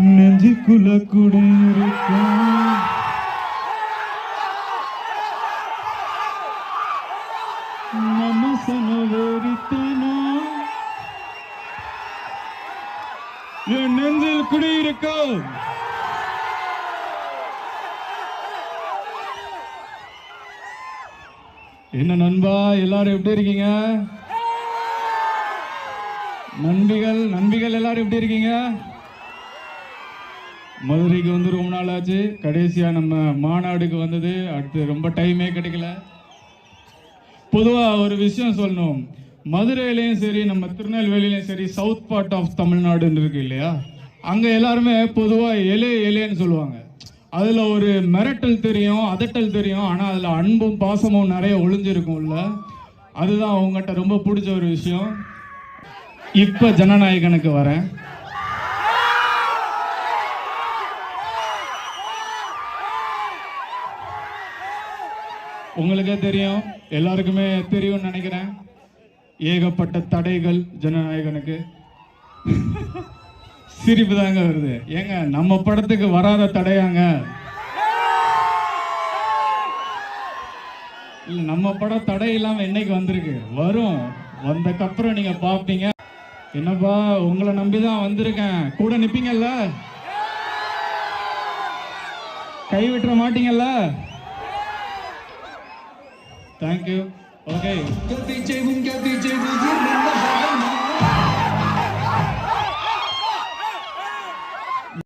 நெஞ்சுக்குள்ள குடியிருக்கும் மனசன வெறித்தனம் என் நெஞ்சில் குடியிருக்கும். என்ன நண்பா, எல்லாரும் எப்படி இருக்கீங்க? நண்பிகள் எல்லாரும் எப்படி இருக்கீங்க? மதுரைக்கு வந்து ரொம்ப நாள் ஆச்சு. கடைசியா நம்ம மாநாடுக்கு வந்தது. அடுத்து ரொம்ப டைமே கிடைக்கல. பொதுவா ஒரு விஷயம் சொல்லணும். மதுரையிலையும் சரி, நம்ம திருநெல்வேலியிலையும் சரி, சவுத் பார்ட் ஆஃப் தமிழ்நாடுன்னு இருக்கு இல்லையா, அங்க எல்லாருமே பொதுவா எலேன்னு சொல்லுவாங்க. அதுல ஒரு மிரட்டல் தெரியும், அதட்டல் தெரியும், ஆனா அதுல அன்பும் பாசமும் நிறைய ஒளிஞ்சிருக்கும்ல. அதுதான் அவங்ககிட்ட ரொம்ப பிடிச்ச ஒரு விஷயம். இப்ப ஜனநாயகனுக்கு வரேன். உங்களுக்கே தெரியும், எல்லாருக்குமே தெரியும்னு நினைக்கிறேன். ஏகப்பட்ட தடைகள் ஜனநாயகனுக்கு. சிரிப்பு தாங்க வருது. ஏங்க, நம்ம படத்துக்கு வராத தடையாங்க? இல்ல, நம்ம படம் தடை இல்லாம என்னைக்கு வந்திருக்கு? வரும். வந்தக்கப்புறம் நீங்க பாப்பீங்க. என்னப்பா, உங்களை நம்பிதான் வந்திருக்கேன். கூட நிப்பீங்கல்ல? கை விட்டுற மாட்டீங்கல்ல? தேங்க்யூ. ஓகே.